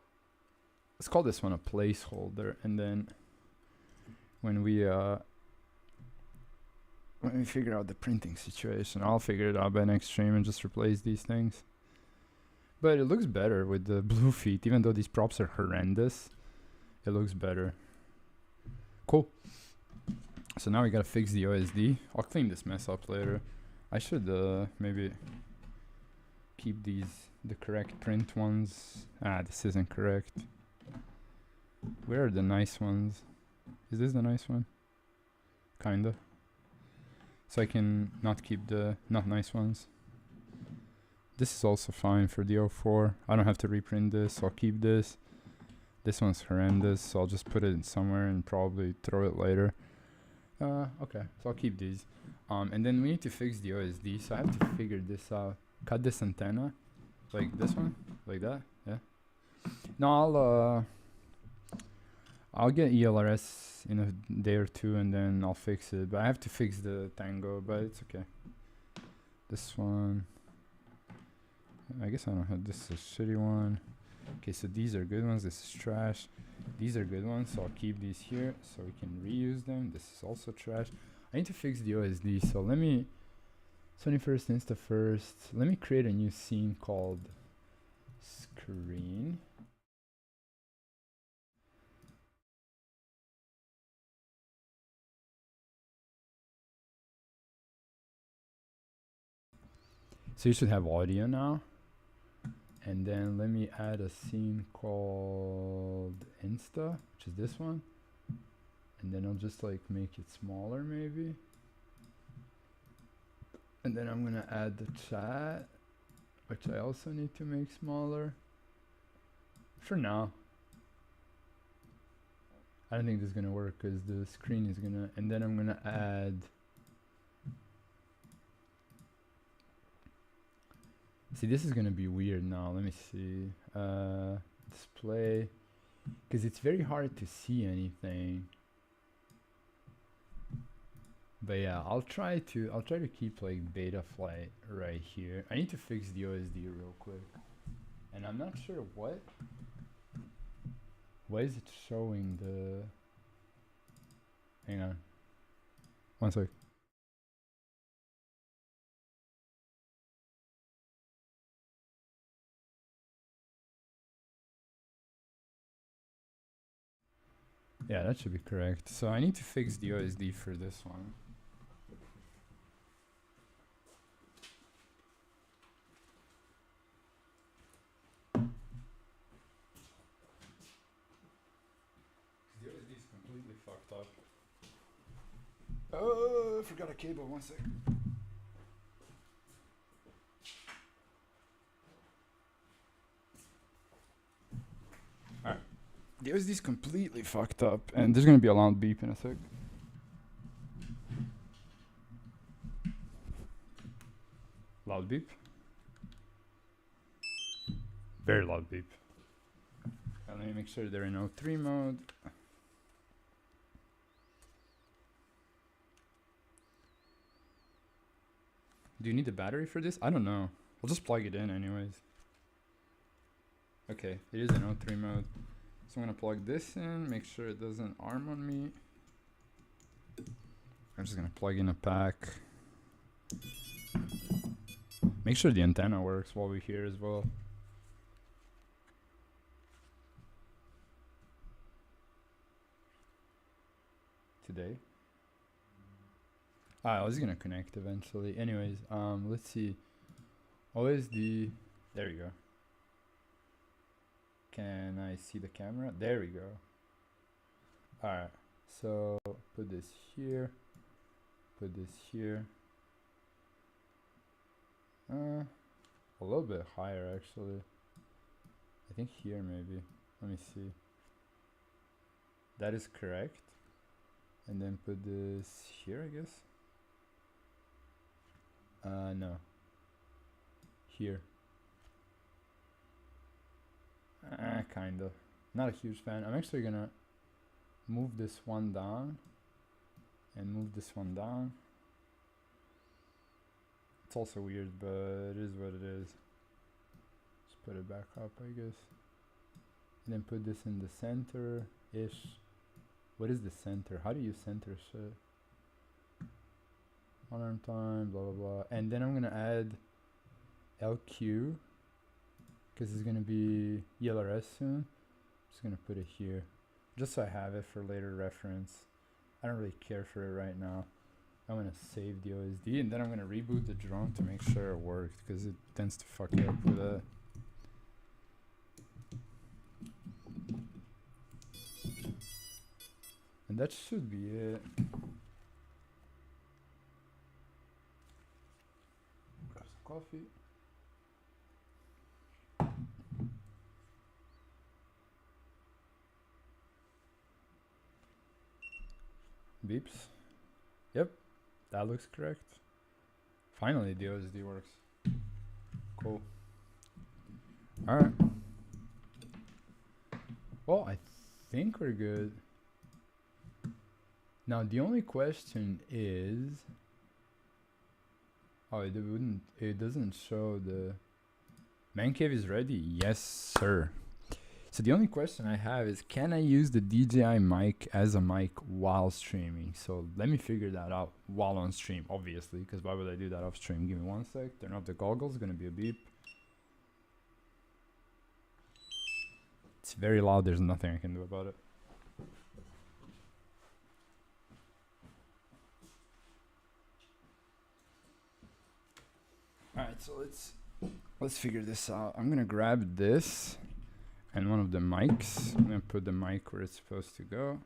let's call this one a placeholder, and then when we figure out the printing situation, I'll figure it out by next stream and just replace these things. But it looks better with the blue feet, even though these props are horrendous. It looks better. Cool. So now we gotta fix the OSD. I'll clean this mess up later. I should maybe keep the correct print ones. Ah, this isn't correct. Where are the nice ones? Is this the nice one? Kinda. So I can not keep the not nice ones. This is also fine for the 04. I don't have to reprint this, so I'll keep this. This one's horrendous, so I'll just put it in somewhere and probably throw it later. Okay, so I'll keep these. And then we need to fix the OSD, so I have to figure this out. Cut this antenna, like this one, like that, yeah. No, I'll get ELRS in a day or two and then I'll fix it. But I have to fix the Tango, but it's okay. This one, I guess I don't have, this is a shitty one. Okay, so these are good ones, this is trash. These are good ones, so I'll keep these here so we can reuse them. This is also trash. I need to fix the OSD, so let me, Sony first, Insta first. Let me create a new scene called screen. So you should have audio now. And then let me add a scene called Insta, which is this one. And then I'll just like make it smaller maybe. And then I'm gonna add the chat, which I also need to make smaller. For now. I don't think this is gonna work because the screen is gonna, and then I'm gonna add, see, this is gonna be weird now. Let me see. Display, because it's very hard to see anything. But yeah, I'll try to keep like Betaflight right here. I need to fix the OSD real quick, and I'm not sure why is it showing the. Hang on, one sec. Yeah, that should be correct. So I need to fix the OSD for this one. The OSD is completely fucked up. Oh, I forgot a cable, one sec. Alright. The OSD is completely fucked up, and there's gonna be a loud beep in a sec. Loud beep. Very loud beep. Let me make sure they're in O3 mode. Do you need the battery for this? I don't know. I'll just plug it in anyways. Okay, it is in O3 mode. So I'm gonna plug this in, make sure it doesn't arm on me. I'm just gonna plug in a pack. Make sure the antenna works while we're here as well. Today. I was gonna connect eventually. Anyways, let's see. OSD, there we go. Can I see the camera? There we go. Alright, so put this here. Put this here. A little bit higher actually. I think here maybe. Let me see. That is correct. And then put this here, I guess. No. Here. Kinda. Not a huge fan. I'm actually gonna move this one down and move this one down. It's also weird, but it is what it is. Just put it back up, I guess. And then put this in the center-ish. What is the center? How do you center shit? On arm time, blah blah blah. And then I'm gonna add LQ, because it's gonna be ELRS soon. Just gonna put it here, just so I have it for later reference. I don't really care for it right now. I'm gonna save the OSD and then I'm gonna reboot the drone to make sure it worked, because it tends to fuck it up with that. And that should be it. Grab some coffee. Beeps. Yep, that looks correct. Finally, the OSD works. Cool. Alright. Well, I think we're good. Now, the only question is... Oh, it doesn't show the... Man cave is ready? Yes, sir. So the only question I have is, can I use the DJI mic as a mic while streaming? So let me figure that out while on stream, obviously, because why would I do that off stream? Give me one sec, turn off the goggles, gonna be a beep. It's very loud, there's nothing I can do about it. Alright, so let's figure this out. I'm gonna grab this and one of the mics. I'm gonna put the mic where it's supposed to go.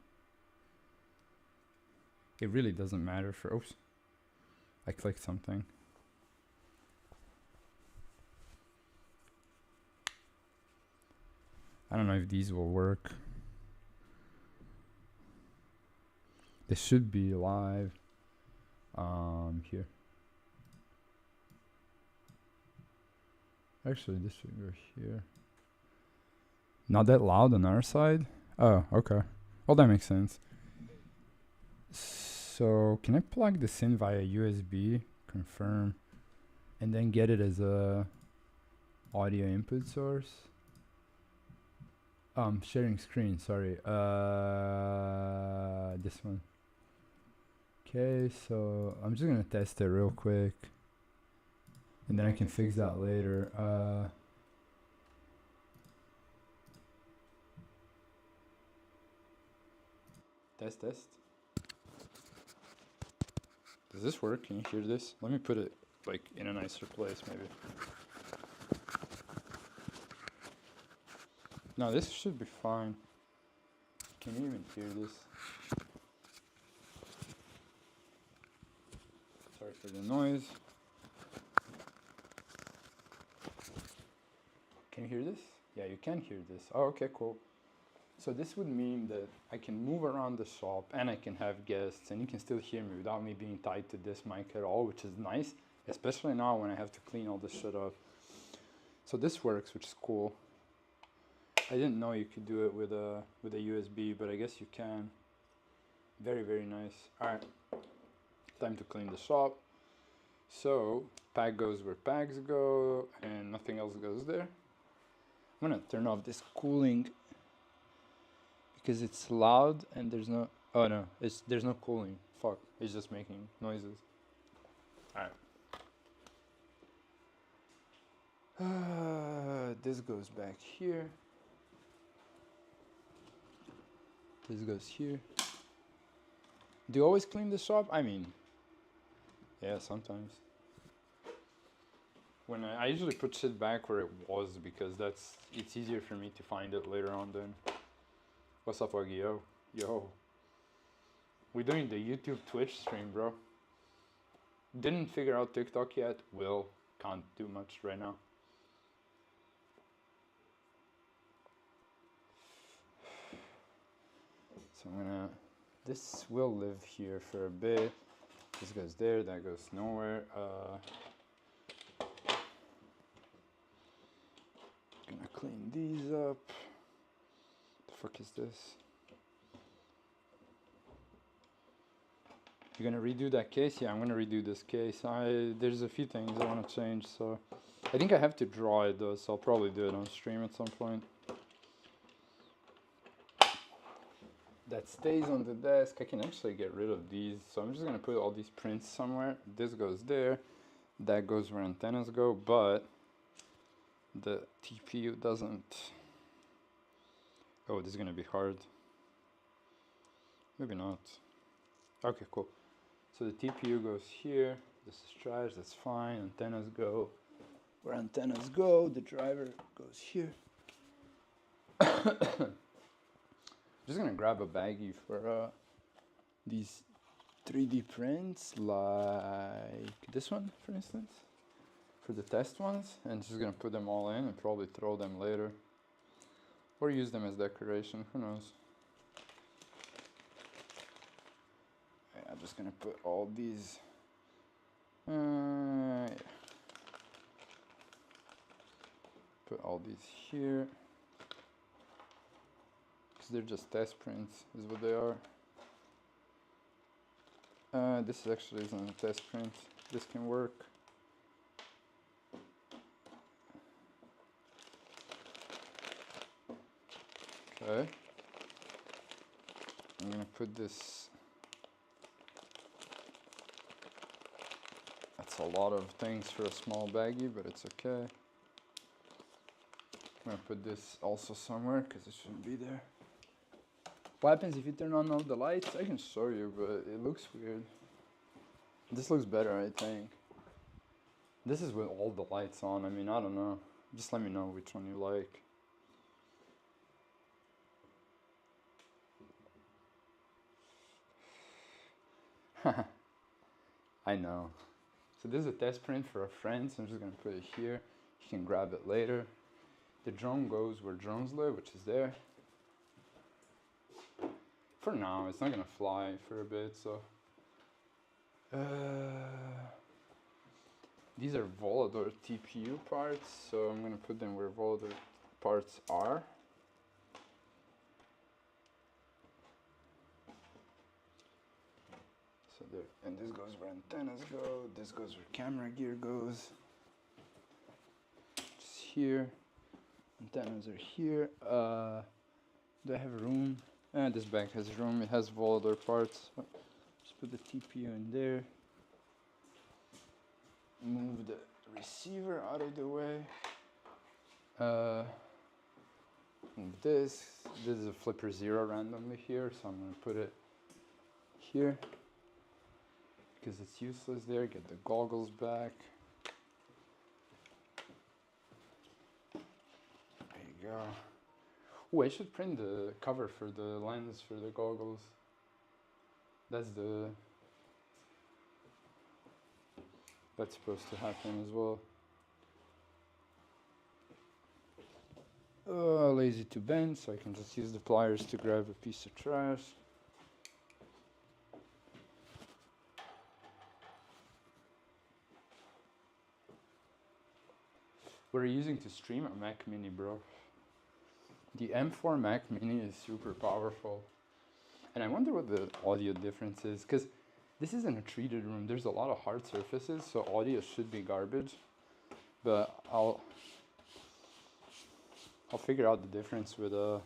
It really doesn't matter for... Oops. I clicked something. I don't know if these will work. They should be live. Here. Actually, this should go here. Not that loud on our side? Oh, okay. Well, that makes sense. So, can I plug this in via USB? Confirm. And then get it as a audio input source? Sharing screen, sorry. This one. Okay, so I'm just gonna test it real quick. And then I can fix that later. Test. Does this work? Can you hear this? Let me put it like in a nicer place maybe. No, this should be fine. Can you even hear this? Sorry for the noise. Can you hear this? Yeah, you can hear this. Oh, okay, cool. So this would mean that I can move around the shop and I can have guests and you can still hear me without me being tied to this mic at all, which is nice, especially now when I have to clean all this shit up. So this works, which is cool. I didn't know you could do it with a USB, but I guess you can. Very, very nice. All right, time to clean the shop. So pack goes where packs go and nothing else goes there. I'm gonna turn off this cooling because it's loud and there's no... Oh no, there's no cooling. Fuck, it's just making noises. Alright. This goes back here. This goes here. Do you always clean the shop? I mean, yeah, sometimes. When I usually put shit back where it was because it's easier for me to find it later on then. What's up, Waggy? Yo. We're doing the YouTube Twitch stream, bro. Didn't figure out TikTok yet. Will. Can't do much right now. So I'm gonna... This will live here for a bit. This goes there, that goes nowhere. Gonna clean these up. The fuck is this? You're gonna redo that case? Yeah, I'm gonna redo this case. There's a few things I wanna change, so... I think I have to draw it though, so I'll probably do it on stream at some point. That stays on the desk. I can actually get rid of these, so I'm just gonna put all these prints somewhere. This goes there, that goes where antennas go, but the TPU doesn't. Oh, this is gonna be hard. Maybe not. Okay, cool. So the TPU goes here. This is trash. That's fine. Antennas go where antennas go. The driver goes here. Just gonna grab a baggie for these 3D prints, like this one, for instance, for the test ones, and just gonna put them all in and probably throw them later, or use them as decoration. Who knows? Yeah, I'm just gonna put all these. Yeah. Put all these here. They're just test prints, is what they are. This actually isn't a test print. This can work. Okay. I'm gonna put this. That's a lot of things for a small baggie, but it's okay. I'm gonna put this also somewhere because it shouldn't be there. What happens if you turn on all the lights? I can show you, but it looks weird. This looks better, I think. This is with all the lights on. I mean, I don't know. Just let me know which one you like. I know. So this is a test print for a friend, so I'm just gonna put it here. You can grab it later. The drone goes where drones live, which is there. For now, it's not gonna fly for a bit, so. These are Volador TPU parts, so I'm gonna put them where Volador parts are. So there, and this goes where antennas go, this goes where camera gear goes. Just here. Antennas are here. Do I have room? This bag has room. It has Volador parts. So just put the TPU in there. Move the receiver out of the way. This is a Flipper Zero randomly here, so I'm gonna put it here because it's useless there. Get the goggles back. There you go. Oh, I should print the cover for the lens for the goggles. That's supposed to happen as well. Lazy to bend, so I can just use the pliers to grab a piece of trash. What are you using to stream? A Mac Mini, bro. The M4 Mac Mini is super powerful. And I wonder what the audio difference is, because this isn't a treated room. There's a lot of hard surfaces, so audio should be garbage. But I'll figure out the difference with the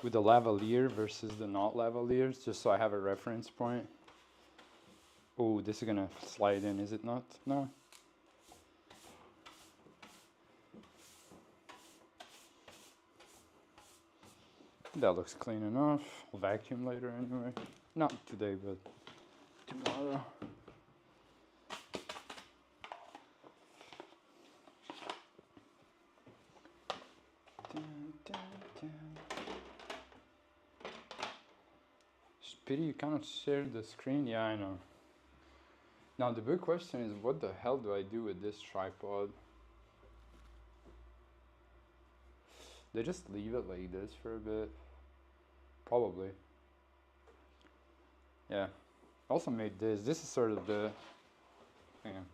lavalier versus the not lavaliers, just so I have a reference point. Oh, this is gonna slide in, is it not? No. That looks clean enough. I'll vacuum later anyway. Not today, but tomorrow. Pity you cannot share the screen. Yeah, I know. Now the big question is, what the hell do I do with this tripod? They just leave it like this for a bit? Probably. Yeah. Also made this. This is sort of the... Hang on.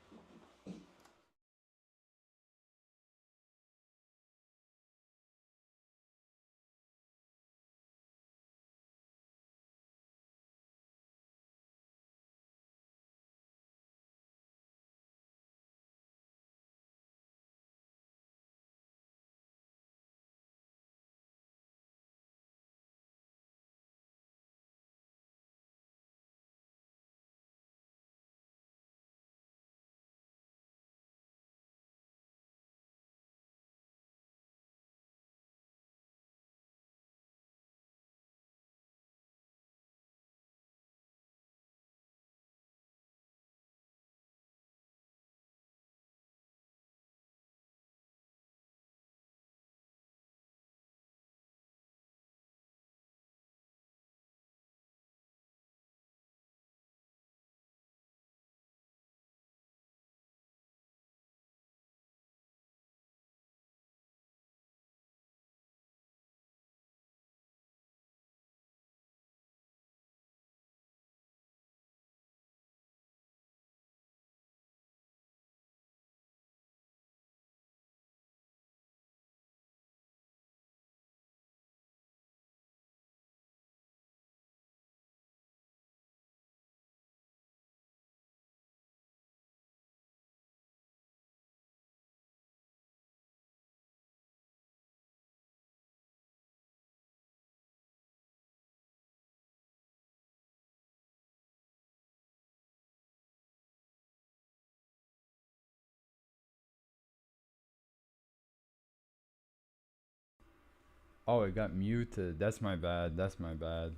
Oh, it got muted. That's my bad. That's my bad.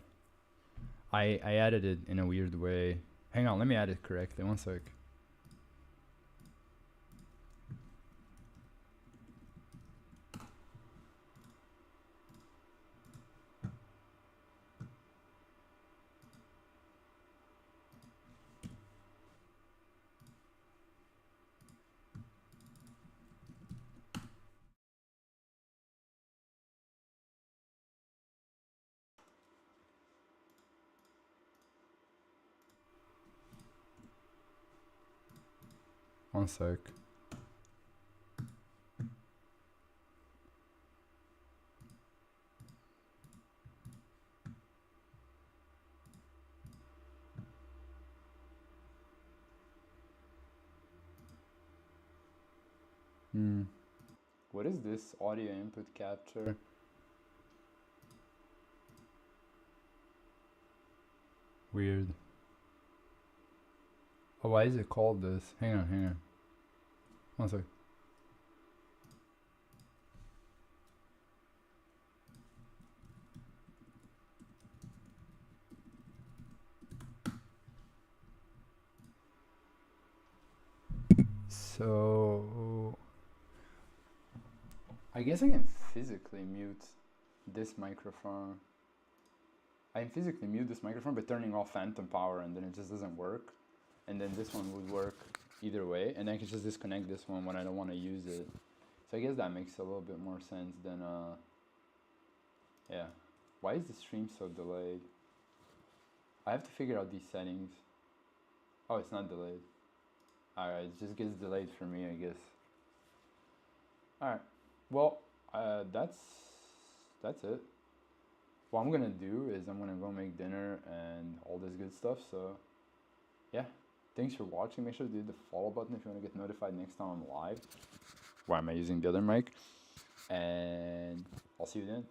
I added it in a weird way. Hang on, let me add it correctly. One sec. One sec. What is this audio input capture? Weird. Oh, why is it called this? Hang on. One sec. So I guess I can physically mute this microphone. I can physically mute this microphone by turning off phantom power, and then it just doesn't work. And then this one would work either way, and then I can just disconnect this one when I don't want to use it. So I guess that makes a little bit more sense than yeah. Why is the stream so delayed? I have to figure out these settings. Oh, it's not delayed. Alright, it just gets delayed for me, I guess. Alright, well, that's it. What I'm gonna do is I'm gonna go make dinner and all this good stuff, so yeah. Thanks for watching. Make sure to hit the follow button if you want to get notified next time I'm live. Why am I using the other mic? And I'll see you then.